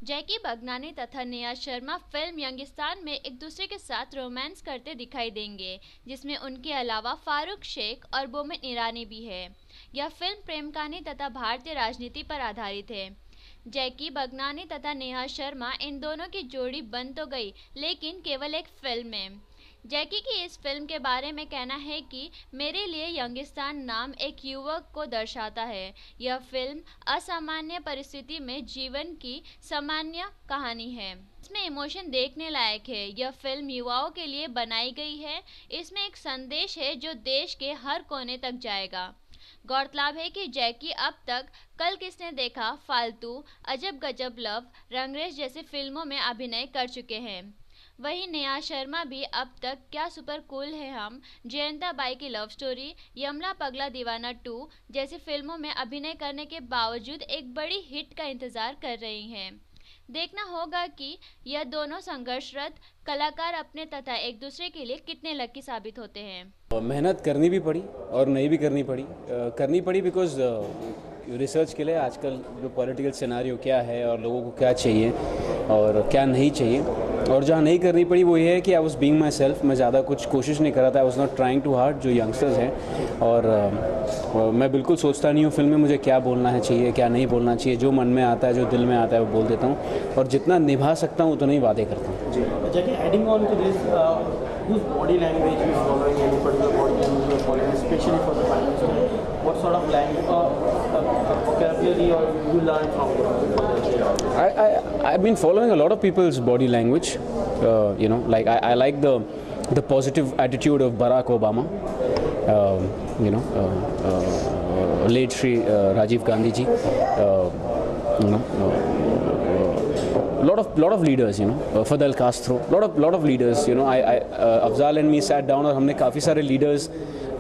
जैकी बगनानी तथा नेहा शर्मा फिल्म यंगिस्तान में एक दूसरे के साथ रोमांस करते दिखाई देंगे, जिसमें उनके अलावा फारूक शेख और बोमन ईरानी भी है। यह फिल्म प्रेम कहानी तथा भारतीय राजनीति पर आधारित है। जैकी बगनानी तथा नेहा शर्मा इन दोनों की जोड़ी बन तो गई, लेकिन केवल एक फिल्म में। जैकी की इस फिल्म के बारे में कहना है कि मेरे लिए यंगिस्तान नाम एक युवक को दर्शाता है। यह फिल्म असामान्य परिस्थिति में जीवन की सामान्य कहानी है। इसमें इमोशन देखने लायक है। यह फिल्म युवाओं के लिए बनाई गई है। इसमें एक संदेश है जो देश के हर कोने तक जाएगा। गौरतलब है कि जैकी अब तक कल किसने देखा, फालतू, अजब गजब लव, रंगरेज जैसी फिल्मों में अभिनय कर चुके हैं। वहीं नेहा शर्मा भी अब तक क्या सुपर कूल है हम, जयंता बाई की लव स्टोरी, यमला पगला दीवाना 2 जैसी फिल्मों में अभिनय करने के बावजूद एक बड़ी हिट का इंतजार कर रही हैं। देखना होगा कि यह दोनों संघर्षरत कलाकार अपने तथा एक दूसरे के लिए कितने लकी साबित होते हैं। मेहनत करनी भी पड़ी और नहीं भी करनी पड़ी बिकॉज रिसर्च के लिए आजकल जो पॉलिटिकल सिनारियो क्या है और लोगों को क्या चाहिए और क्या नहीं चाहिए, और जहाँ नहीं करनी पड़ी वो ये है कि I was being myself. मैं ज़्यादा कुछ कोशिश नहीं कर रहा था, I was not trying too hard जो यंगस्टर्स हैं। और मैं बिल्कुल सोचता नहीं हूँ फिल्म में मुझे क्या बोलना है चाहिए, क्या नहीं बोलना चाहिए। जो मन में आता है, जो दिल में आता है वो बोल देता हूँ, और जितना निभा सकता हूँ उतना ही वादे करता हूँ। Adding on to this, whose body language is following, any particular body language you are following, especially for the Prime Minister? What sort of language vocabulary or you learn from them? I've been following a lot of people's body language. Like I like the positive attitude of Barack Obama. Late Shri Rajiv Gandhi ji. Lot of leaders, Fidel Castro, lot of leaders, Afzal and me sat down और हमने काफ़ी सारे leaders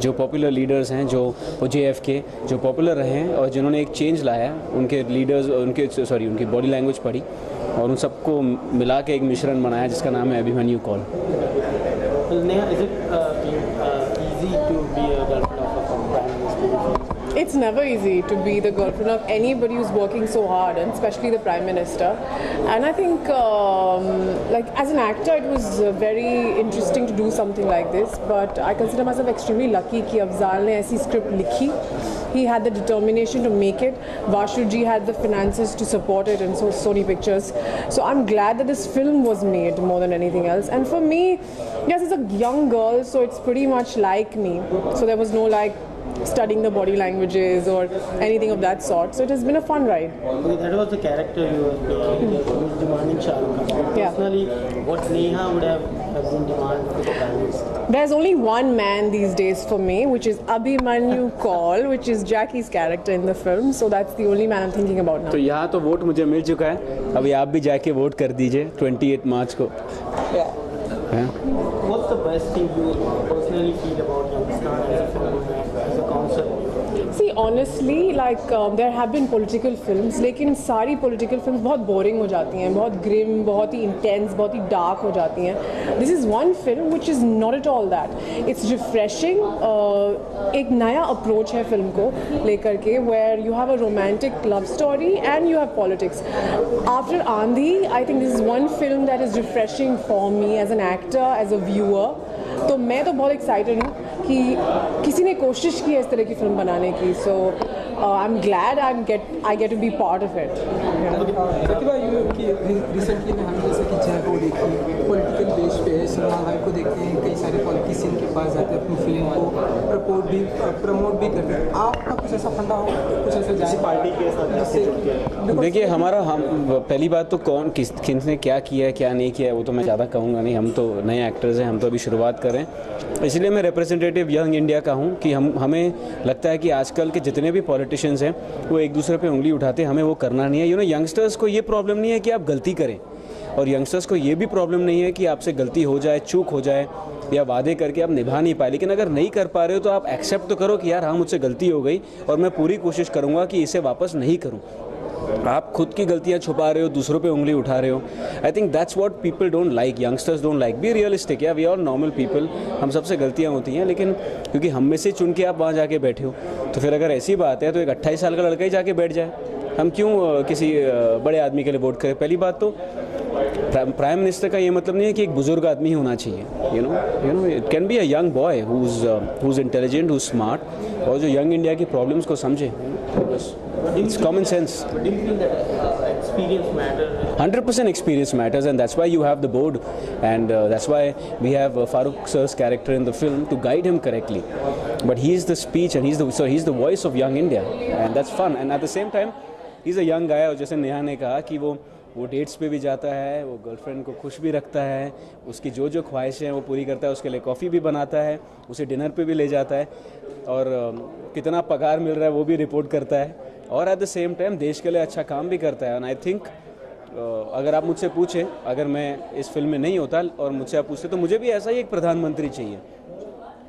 जो popular leaders हैं, जो JFK जो popular रहे हैं और जिन्होंने एक चेंज लाया, उनके लीडर्स उनकी बॉडी लैंग्वेज पढ़ी और उन सबको मिला के एक मिश्रण बनाया जिसका नाम है Abhimanyu Kaul. Neha, is it easy to be a girlfriend of a prime minister? It's never easy to be the girlfriend of anybody who's working so hard, and especially the Prime Minister. And I think, as an actor, it was very interesting to do something like this. But I consider myself extremely lucky कि अफजाल ने ऐसी script लिखी. He had the determination to make it. Vashu ji had the finances to support it, and so Sony Pictures. So I'm glad that this film was made more than anything else. And for me, yes, it's a young girl, so it's pretty much like me. So there was no studying the body languages or anything of that sort. So it has been a fun ride. Okay, that was the character you were demanding Shah Rukh Khan. Yeah. Personally, what Neha would have been demanded for the Prime Minister? There's only one man these days for me, which is Abhimanyu Kaul, which is Jackie's character in the film. So that's the only man I'm thinking about now. तो यहाँ तो vote मुझे मिल चुका है, अभी आप भी जाके वोट कर दीजिए 28 मार्च को। What's the best thing you personally feel about Yanghistan as a film, as a concept? See, honestly, there have been political films, लेकिन सारी political films बहुत boring हो जाती हैं, बहुत grim, बहुत ही intense, बहुत ही dark हो जाती हैं. This is one film which is not at all that. It's refreshing. एक नया approach है film को लेकर के, where you have a romantic love story and you have politics. After Andhi, I think this is one film that is refreshing for me as an actor, as a viewer. तो मैं तो बहुत excited हूँ कि किसी ने कोशिश की है इस तरह की फिल्म बनाने की. So I am glad I get to be part of it. Pratibha recently में हमने जैसे कि जय हो देखी, पॉलिटिकल बेस पे है, सलमान खान को देखते हैं, कई सारे पॉलिटिशियन के पास जाते हैं अपनी फिल्म को प्रमोट भी करते हैं. आपका कुछ ऐसा फंडा हो, कुछ ऐसा जाए पार्टी के साथ? देखिए, हम पहली बात तो किसने क्या किया है क्या नहीं किया है वो तो मैं ज़्यादा कहूँगा नहीं. हम तो नए एक्टर्स हैं, हम तो अभी शुरुआत कर रहे हैं, इसलिए मैं रिप्रेजेंटेटिव यंग इंडिया का हूँ कि हमें लगता है कि आजकल के जितने भी पॉलिटिशियंस हैं वो एक दूसरे पे उंगली उठाते हैं, हमें वो करना नहीं है. यंगस्टर्स को ये प्रॉब्लम नहीं है कि आप गलती करें, और यंगस्टर्स को ये भी प्रॉब्लम नहीं है कि आपसे गलती हो जाए, चूक हो जाए या वादे करके आप निभा नहीं पाए. लेकिन अगर नहीं कर पा रहे हो तो आप एक्सेप्ट तो करो कि यार हाँ मुझसे गलती हो गई और मैं पूरी कोशिश करूँगा कि इसे वापस नहीं करूँ. आप खुद की गलतियां छुपा रहे हो, दूसरों पे उंगली उठा रहे हो. I think that's what people don't like, youngsters don't like. Be realistic, या वी आर नॉर्मल पीपल, हम सबसे गलतियां होती हैं, लेकिन क्योंकि हम में से चुन के आप वहाँ जाके बैठे हो, तो फिर अगर ऐसी बात है तो एक 28 साल का लड़का ही जाके बैठ जाए, हम क्यों किसी बड़े आदमी के लिए वोट करें? पहली बात तो प्राइम मिनिस्टर का ये मतलब नहीं है कि एक बुजुर्ग आदमी ही होना चाहिए. You know it can be a young boy who is intelligent, who is smart, और जो यंग इंडिया की प्रॉब्लम्स को समझे. बस it's common sense. But do you feel that experience matters? 100% experience matters, and that's why you have the board, and that's why we have Farooq sir's character in the film to guide him correctly. But he's the speech and he's the voice of young India, and that's fun. And at the same time, he's a young guy. और जैसे नेहा ने कहा कि वो dates पे भी जाता है, वो गर्लफ्रेंड को खुश भी रखता है, उसकी जो ख्वाहिशें हैं वो पूरी करता है, उसके लिए कॉफ़ी भी बनाता है, उसे डिनर पे भी ले जाता है, और कितना पगार मिल रहा है वो भी रिपोर्ट करता है, और एट द सेम टाइम देश के लिए अच्छा काम भी करता है. एंड आई थिंक अगर आप मुझसे पूछें, अगर मैं इस फिल्म में नहीं होता और मुझसे आप पूछते तो मुझे भी ऐसा ही एक प्रधानमंत्री चाहिए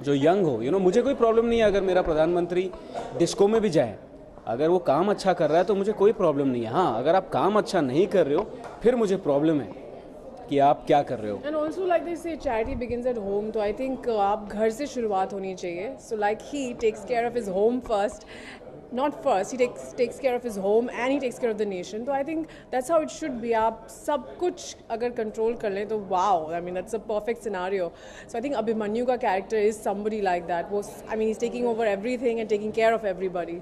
जो यंग हो. मुझे कोई प्रॉब्लम नहीं है अगर मेरा प्रधानमंत्री डिस्को में भी जाए. अगर वो काम अच्छा कर रहा है तो मुझे कोई प्रॉब्लम नहीं है. हाँ, अगर आप काम अच्छा नहीं कर रहे हो फिर मुझे प्रॉब्लम है कि आप क्या कर रहे हो. एंड ऑल्सो लाइक दे से चैरिटी बिगिंस एट होम, तो आई थिंक आप घर से शुरुआत होनी चाहिए. So like he takes care of his home first, not first, he takes care of his home and he takes care of the nation. So I think that's how it should be. आप सब कुछ अगर control कर लें तो wow, I mean that's a perfect scenario. So I think Abhimanyu का character is somebody like that. I mean he's taking over everything and taking care of everybody.